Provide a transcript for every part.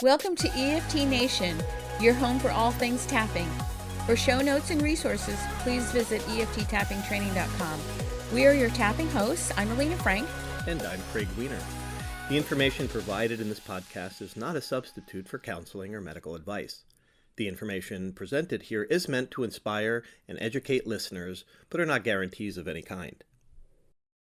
Welcome to EFT Nation, your home for all things tapping. For show notes and resources, please visit EFTtappingtraining.com. We are your tapping hosts. I'm Alina Frank. And I'm Craig Weiner. The information provided in this podcast is not a substitute for counseling or medical advice. The information presented here is meant to inspire and educate listeners, but are not guarantees of any kind.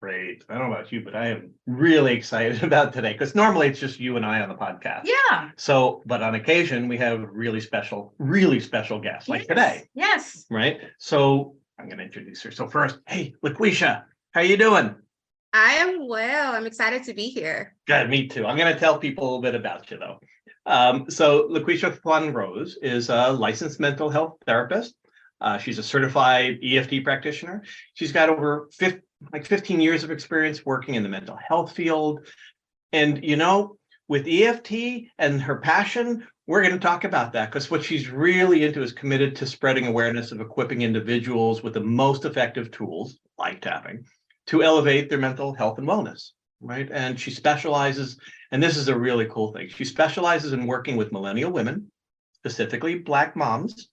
Great. I don't know about you, but I am really excited about today because normally it's just you and I on the podcast. Yeah. So, but on occasion we have really special guests like today. Yes. Right. So I'm going to introduce her. So first, hey, LaQuisha, how you doing? I am well. I'm excited to be here. Good. Me too. I'm going to tell people a little bit about you though. So LaQuisha Fun Rose is a licensed mental health therapist. She's a certified EFT practitioner. She's got over 15 years of experience working in the mental health field. And, you know, with EFT and her passion, we're going to talk about that because what she's really into is committed to spreading awareness of equipping individuals with the most effective tools, like tapping, to elevate their mental health and wellness, right? And she specializes, and this is a really cool thing, she specializes in working with millennial women, specifically Black moms,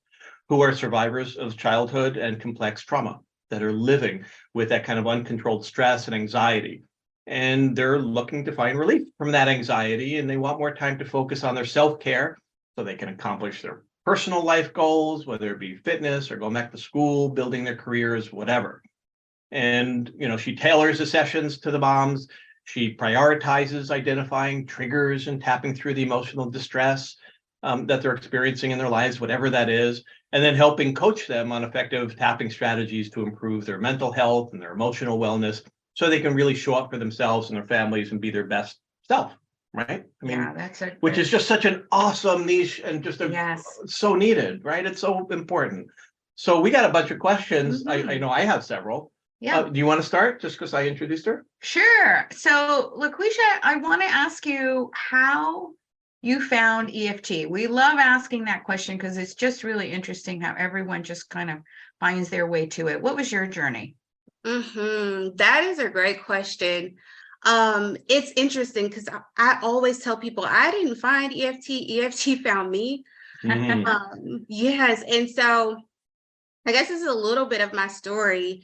who are survivors of childhood and complex trauma that are living with that kind of uncontrolled stress and anxiety. And they're looking to find relief from that anxiety, and they want more time to focus on their self-care so they can accomplish their personal life goals, whether it be fitness or going back to school, building their careers, whatever. And, you know, she tailors the sessions to the moms. She prioritizes identifying triggers and tapping through the emotional distress that they're experiencing in their lives, whatever that is, and then helping coach them on effective tapping strategies to improve their mental health and their emotional wellness so they can really show up for themselves and their families and be their best self, right? I mean, Yeah, that's a which is just such an awesome niche and just yes. so needed, right? It's so important. So we got a bunch of questions. Mhm. I know I have several. Yeah. Do you want to start just because I introduced her? Sure. So, LaQuisha, I want to ask you how you found EFT. We love asking that question because it's just really interesting how everyone just kind of finds their way to it. What was your journey? That is a great question. It's interesting because I always tell people I didn't find EFT. EFT found me. Yes. And so I guess this is a little bit of my story.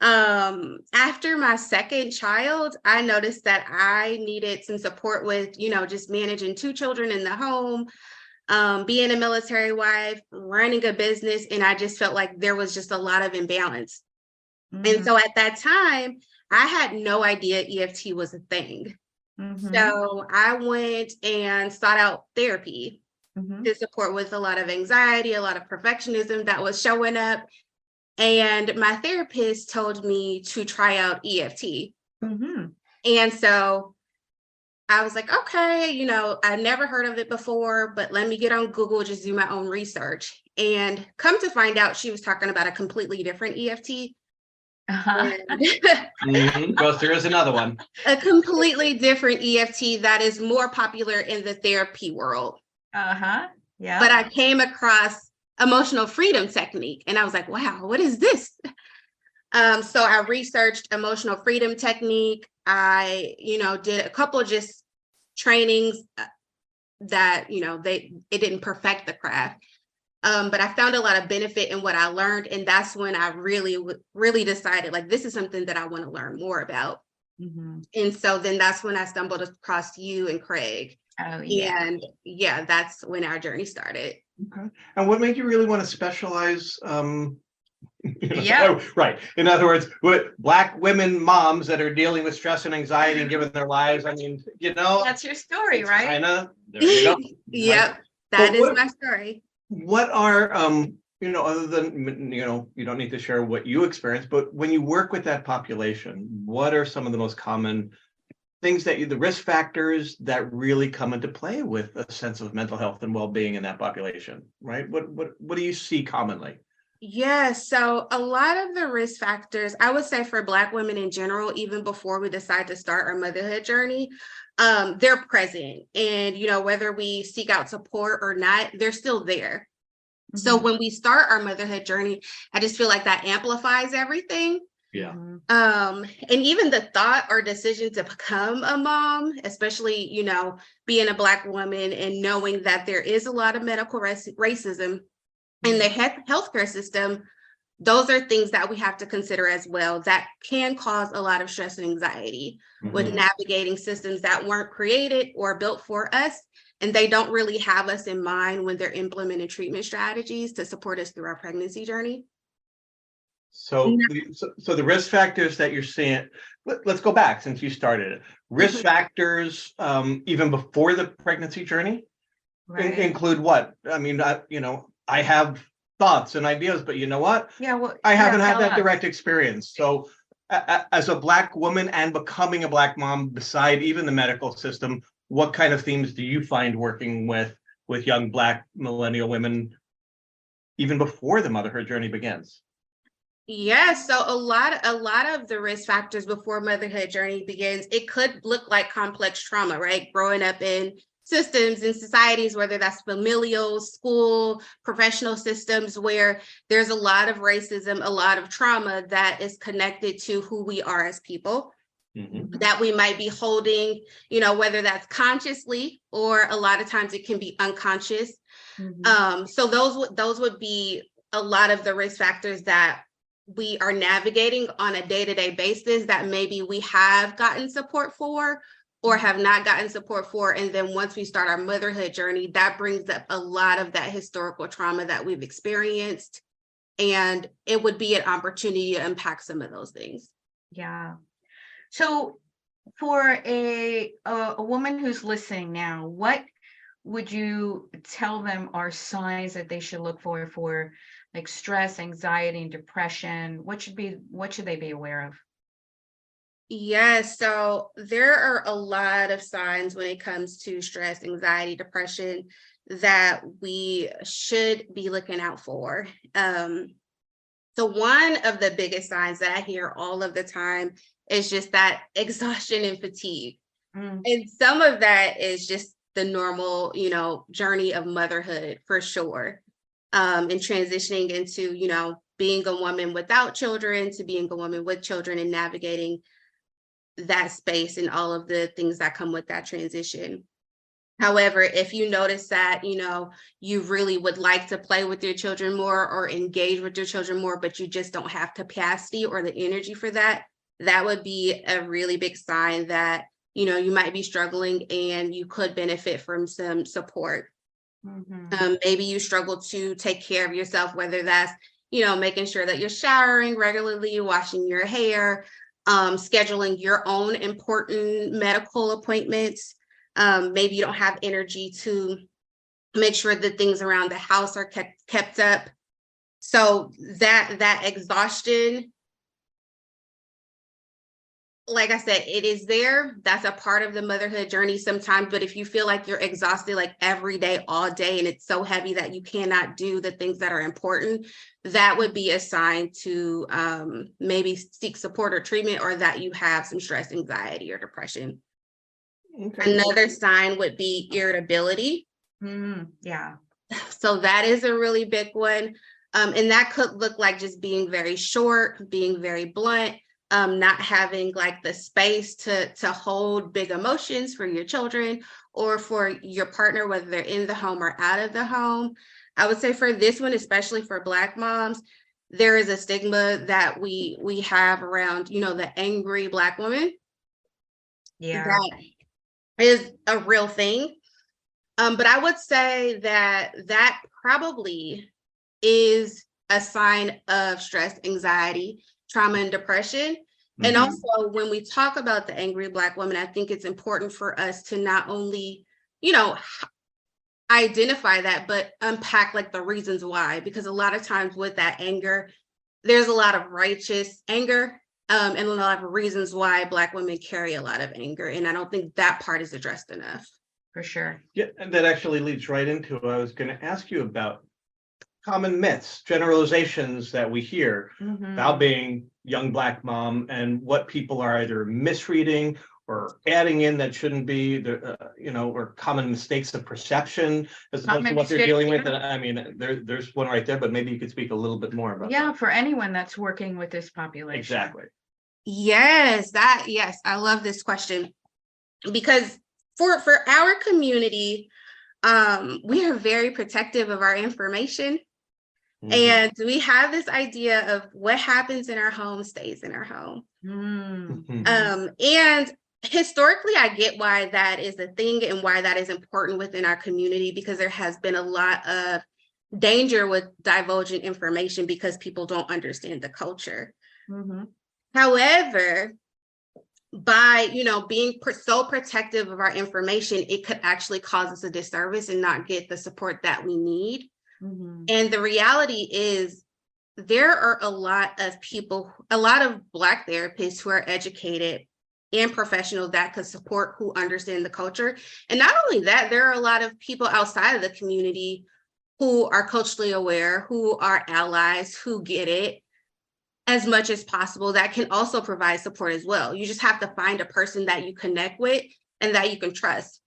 After my second child, I noticed that I needed some support with, just managing two children in the home, being a military wife, running a business. And I just felt like there was just a lot of imbalance. Mhm. And so at that time, I had no idea EFT was a thing. Mhm. So I went and sought out therapy Mhm. to support with a lot of anxiety, a lot of perfectionism that was showing up. And my therapist told me to try out EFT. Mhm. And so I was like, okay, I never heard of it before, but let me get on Google, just do my own research. And come to find out, she was talking about a completely different EFT. Uh-huh. Because there is another one. A completely different EFT that is more popular in the therapy world. Uh-huh. Yeah. But I came across emotional freedom technique and I was like, wow, what is this? So I researched emotional freedom technique. I, did a couple of just trainings that, it didn't perfect the craft. But I found a lot of benefit in what I learned. And that's when I really decided, like, this is something that I want to learn more about. Mm-hmm. And so then that's when I stumbled across you and Craig. Oh, yeah. And yeah, that's when our journey started. Okay. And what made you really want to specialize? Yeah. Right. In other words, with Black women moms that are dealing with stress and anxiety and giving their lives. I mean, That's your story, right? Kind of. There you go. Yep. That is my story. What are, other than, you don't need to share what you experienced, but when you work with that population, what are some of the most common things the risk factors that really come into play with a sense of mental health and well-being in that population, right? What do you see commonly? Yeah, so a lot of the risk factors, I would say for Black women in general, even before we decide to start our motherhood journey, they're present. And, whether we seek out support or not, they're still there. Mm-hmm. So when we start our motherhood journey, I just feel like that amplifies everything. Yeah. Mhm. And even the thought or decision to become a mom, especially, being a Black woman and knowing that there is a lot of medical racism in the healthcare system, those are things that we have to consider as well that can cause a lot of stress and anxiety with Mhm. navigating systems that weren't created or built for us. And they don't really have us in mind when they're implementing treatment strategies to support us through our pregnancy journey. So, so the risk factors that you're seeing, let's go back since you started it. Risk factors, even before the pregnancy journey, Right. include what? I mean, I have thoughts and ideas, but you know what? Yeah, well, I haven't had tell that us. direct experience. So, as a Black woman and becoming a Black mom, beside even the medical system, what kind of themes do you find working with young Black millennial women, even before the motherhood journey begins? Yes, so a lot of the risk factors before motherhood journey begins, it could look like complex trauma, right? Growing up in systems and societies, whether that's familial, school, professional systems, where there's a lot of racism, a lot of trauma that is connected to who we are as people, Mhm. that we might be holding, whether that's consciously or a lot of times it can be unconscious. So those would be a lot of the risk factors that we are navigating on a day-to-day basis that maybe we have gotten support for or have not gotten support for. And then once we start our motherhood journey, that brings up a lot of that historical trauma that we've experienced. And it would be an opportunity to unpack some of those things. Yeah. So for a woman who's listening now, what would you tell them are signs that they should look for like stress, anxiety, and depression? What should they be aware of? Yes, so there are a lot of signs when it comes to stress, anxiety, depression that we should be looking out for. So one of the biggest signs that I hear all of the time is just that exhaustion and fatigue. Mm, And some of that is just the normal, journey of motherhood for sure. And transitioning into, being a woman without children to being a woman with children and navigating that space and all of the things that come with that transition. However, if you notice that, you really would like to play with your children more or engage with your children more, but you just don't have capacity or the energy for that, that would be a really big sign that, you might be struggling and you could benefit from some support. mhm. Maybe you struggle to take care of yourself, whether that's, making sure that you're showering regularly, washing your hair, scheduling your own important medical appointments. Maybe you don't have energy to make sure that things around the house are kept up. So that exhaustion, like I said, it is there. That's a part of the motherhood journey sometimes. But if you feel like you're exhausted like every day, all day, and it's so heavy that you cannot do the things that are important, that would be a sign to maybe seek support or treatment, or that you have some stress, anxiety, or depression. Okay. Another sign would be irritability. Yeah. So that is a really big one. And that could look like just being very short, being very blunt, not having like the space to hold big emotions for your children or for your partner, whether they're in the home or out of the home. I would say for this one, especially for Black moms, there is a stigma that we have around, the angry Black woman. Yeah. That is a real thing. But I would say that probably is a sign of stress, anxiety, trauma, and depression. And Mhm. also, when we talk about the angry Black woman, I think it's important for us to not only, identify that, but unpack like the reasons why, because a lot of times with that anger, there's a lot of righteous anger, and a lot of reasons why Black women carry a lot of anger. And I don't think that part is addressed enough. For sure. Yeah, and that actually leads right into what I was going to ask you about: common myths, generalizations that we hear about being young Black mom, and what people are either misreading or adding in that shouldn't be, or common mistakes of perception as opposed to what they're dealing with. And I mean, there's one right there, but maybe you could speak a little bit more about Yeah, that. for anyone that's working with this population. Exactly. Yes, I love this question because for our community, we are very protective of our information. And we have this idea of what happens in our home stays in our home. And historically, I get why that is a thing and why that is important within our community, because there has been a lot of danger with divulging information because people don't understand the culture. However, by being so protective of our information, it could actually cause us a disservice and not get the support that we need. And the reality is there are a lot of people, a lot of Black therapists who are educated and professional that could support, who understand the culture. And not only that, there are a lot of people outside of the community who are culturally aware, who are allies, who get it as much as possible, that can also provide support as well. You just have to find a person that you connect with and that you can trust.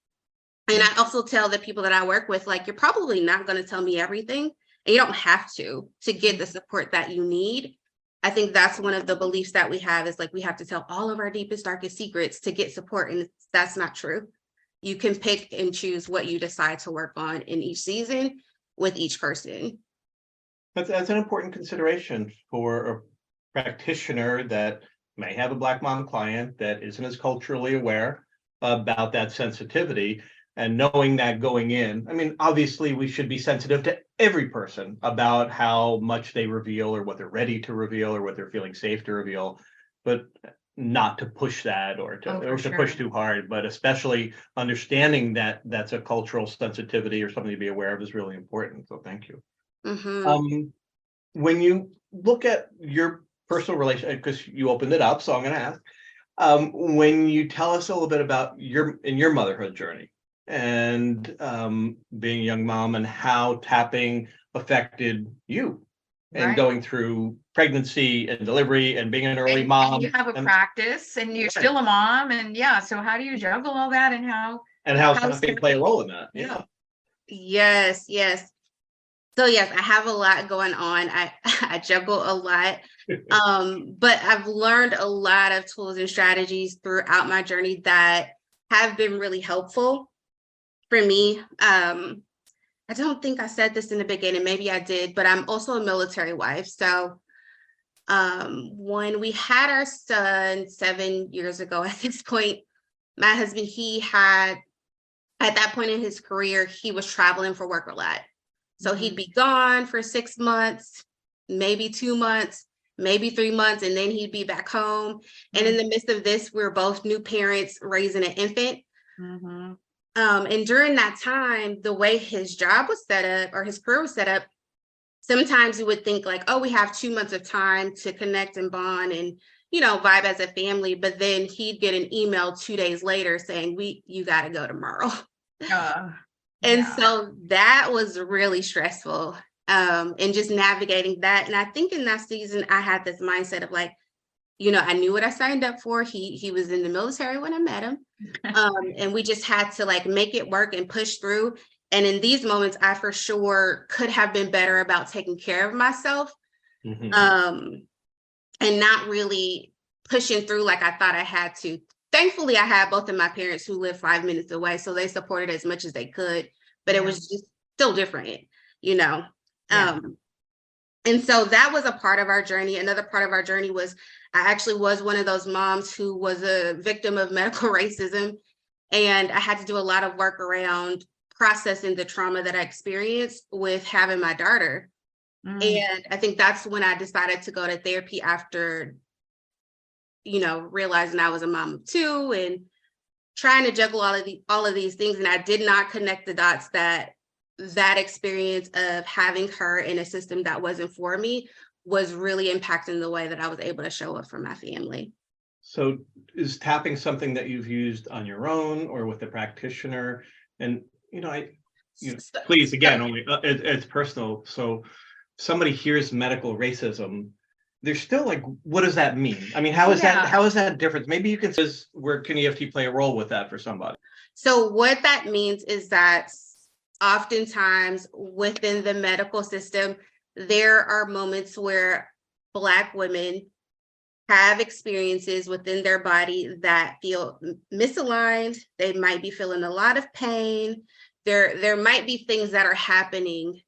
And I also tell the people that I work with, like, you're probably not going to tell me everything, and you don't have to get the support that you need. I think that's one of the beliefs that we have, is like, we have to tell all of our deepest, darkest secrets to get support. And that's not true. You can pick and choose what you decide to work on in each season with each person. That's an important consideration for a practitioner that may have a Black mom client that isn't as culturally aware about that sensitivity. And knowing that going in, I mean, obviously we should be sensitive to every person about how much they reveal or what they're ready to reveal or what they're feeling safe to reveal, but not to push that or to push too hard. But especially understanding that that's a cultural sensitivity or something to be aware of is really important. So thank you. When you look at your personal relationship, because you opened it up, so I'm going to ask, when you tell us a little bit about your motherhood journey, and being a young mom, and how tapping affected you and going through pregnancy and delivery and being an early mom. And you have a practice and you're still a mom, and so how do you juggle all that, and how something play a role in that? Yes. So yes, I have a lot going on. I juggle a lot. But I've learned a lot of tools and strategies throughout my journey that have been really helpful for me. I don't think I said this in the beginning, maybe I did, but I'm also a military wife. So when we had our son 7 years ago, at this point, my husband, he had, at that point in his career, he was traveling for work a lot. So he'd be gone for 6 months, maybe 2 months, maybe 3 months, and then he'd be back home. And in the midst of this, we're both new parents raising an infant. And during that time, the way his job was set up, or his career was set up, sometimes you would think like, oh, we have 2 months of time to connect and bond and, vibe as a family. But then he'd get an email 2 days later saying, you got to go tomorrow. So that was really stressful. And just navigating that. And I think in that season, I had this mindset of like, I knew what I signed up for. He was in the military when I met him. And we just had to like make it work and push through. And in these moments, I for sure could have been better about taking care of myself. And not really pushing through like I thought I had to. Thankfully, I had both of my parents who live 5 minutes away, so they supported as much as they could, but it was just still different, And so that was a part of our journey. Another part of our journey was, I actually was one of those moms who was a victim of medical racism. And I had to do a lot of work around processing the trauma that I experienced with having my daughter. And I think that's when I decided to go to therapy after, realizing I was a mom of 2 and trying to juggle all of these things. And I did not connect the dots that experience of having her in a system that wasn't for me was really impacting the way that I was able to show up for my family. So is tapping something that you've used on your own or with a practitioner? And, please, again, only it's personal. So somebody hears medical racism there's still like, what does that mean? I mean, how is that different? Maybe you can say, where can EFT play a role with that for somebody? So what that means is that oftentimes within the medical system, there are moments where Black women have experiences within their body that feel misaligned. They might be feeling a lot of pain. There might be things that are happening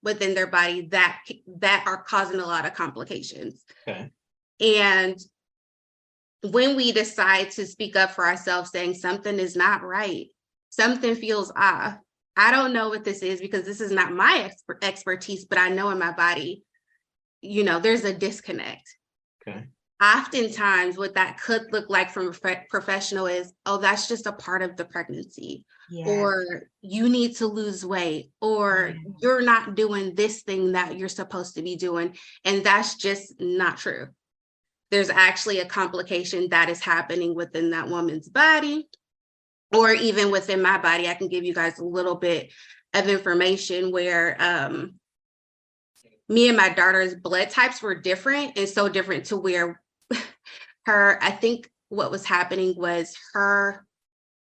within their body that are causing a lot of complications. Okay. And when we decide to speak up for ourselves, saying something is not right, something feels off, I don't know what this is because this is not my expertise, but I know in my body, there's a disconnect. Okay. Oftentimes what that could look like from a professional is, oh, that's just a part of the pregnancy. Yes. Or you need to lose weight, or you're not doing this thing that you're supposed to be doing. And that's just not true. There's actually a complication that is happening within that woman's body, or even within my body. I can give you guys a little bit of information where me and my daughter's blood types were different, and so different to where I think what was happening was her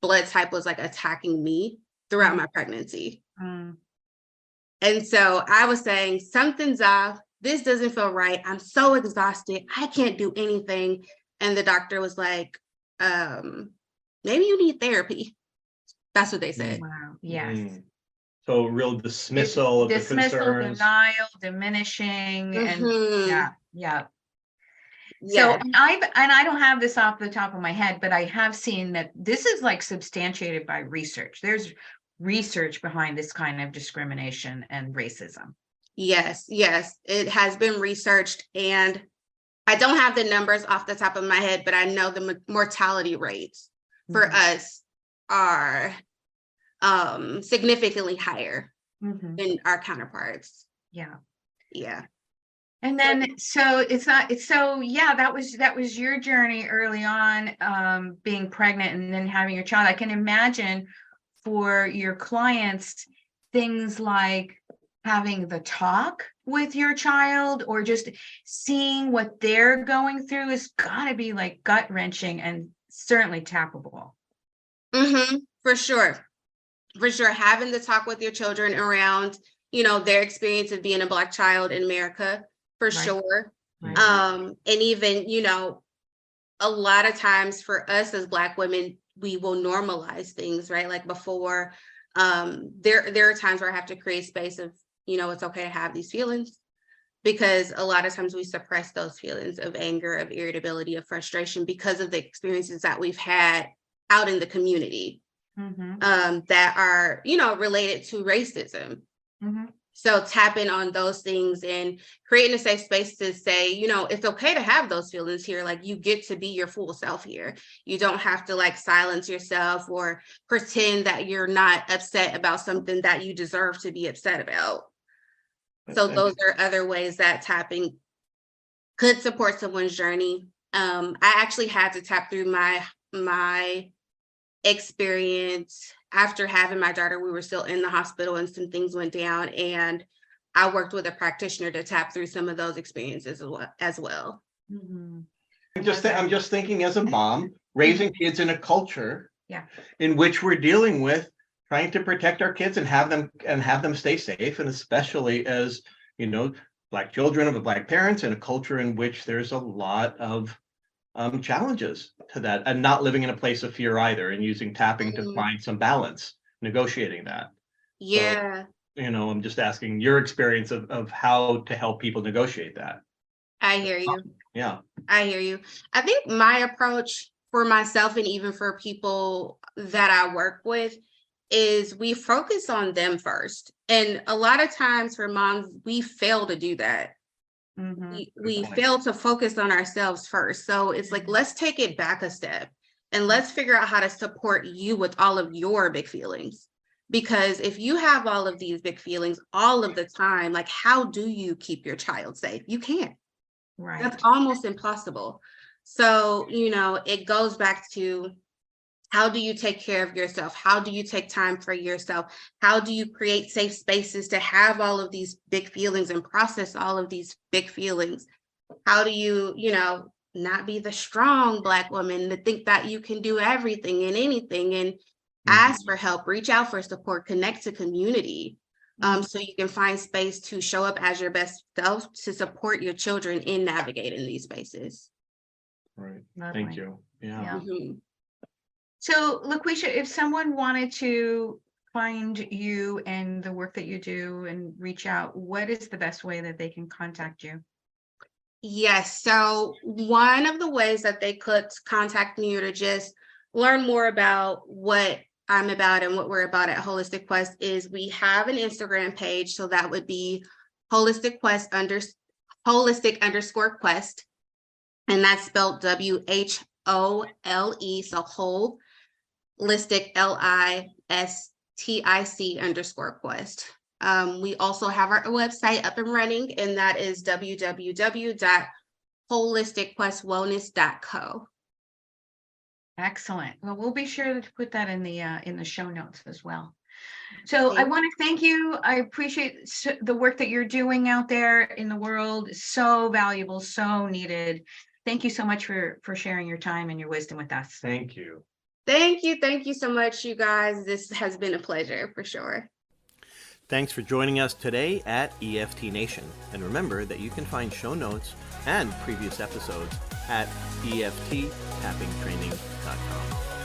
blood type was like attacking me throughout my pregnancy. And so I was saying, something's off. This doesn't feel right. I'm so exhausted. I can't do anything. And the doctor was like, maybe you need therapy. That's what they said. Wow. Yes. So real dismissal of the concerns. Denial, diminishing, and yeah. Yeah. So, and I don't have this off the top of my head, but I have seen that this is like substantiated by research. There's research behind this kind of discrimination and racism. Yes, it has been researched, and I don't have the numbers off the top of my head, but I know the mortality rates for us are significantly higher than our counterparts. Yeah. And then, so that was your journey early on, being pregnant and then having your child. I can imagine for your clients, things like having the talk with your child or just seeing what they're going through is gotta be like gut wrenching and certainly tappable. For sure. Having the talk with your children around, their experience of being a Black child in America, for sure. And even, a lot of times for us as Black women, we will normalize things, right? Like before, there are times where I have to create space of, it's okay to have these feelings, because a lot of times we suppress those feelings of anger, of irritability, of frustration because of the experiences that we've had out in the community that are, related to racism. So tapping on those things and creating a safe space to say, it's okay to have those feelings here. Like, you get to be your full self here. You don't have to like silence yourself or pretend that you're not upset about something that you deserve to be upset about. So those are other ways that tapping could support someone's journey. I actually had to tap through my experience after having my daughter. We were still in the hospital and some things went down, and I worked with a practitioner to tap through some of those experiences as well. I'm just thinking, as a mom raising kids in a culture in which we're dealing with trying to protect our kids and have them stay safe, and especially as Black children of Black parents in a culture in which there's a lot of challenges to that, and not living in a place of fear either, and using tapping to find some balance, negotiating that. So, I'm just asking your experience of how to help people negotiate that. I hear you. Yeah. I hear you. I think my approach for myself, and even for people that I work with, is we focus on them first. And a lot of times for moms, we fail to do that. We fail to focus on ourselves first. So it's like, let's take it back a step and let's figure out how to support you with all of your big feelings. Because if you have all of these big feelings all of the time, like, how do you keep your child safe? You can't. Right. That's almost impossible. So, it goes back to, how do you take care of yourself? How do you take time for yourself? How do you create safe spaces to have all of these big feelings and process all of these big feelings? How do you, not be the strong Black woman to think that you can do everything and anything, and ask for help, reach out for support, connect to community. So you can find space to show up as your best self to support your children in navigating these spaces. Right. Lovely. Thank you. Yeah. Yeah. Mhm. So, LaQuisha, if someone wanted to find you and the work that you do and reach out, what is the best way that they can contact you? Yes. So one of the ways that they could contact me or to just learn more about what I'm about and what we're about at Holistic Quest is we have an Instagram page. So that would be holistic _quest. And that's spelled WHOLE. So whole listic LISTIC _quest. We also have our website up and running, and that is www.holisticquestwellness.co. Excellent. Well, we'll be sure to put that in the show notes as well. So I want to thank you. I appreciate the work that you're doing out there in the world. So valuable, so needed. Thank you so much for sharing your time and your wisdom with us. Thank you. Thank you. Thank you so much, you guys. This has been a pleasure for sure. Thanks for joining us today at EFT Nation. And remember that you can find show notes and previous episode at EFTtappingtraining.com.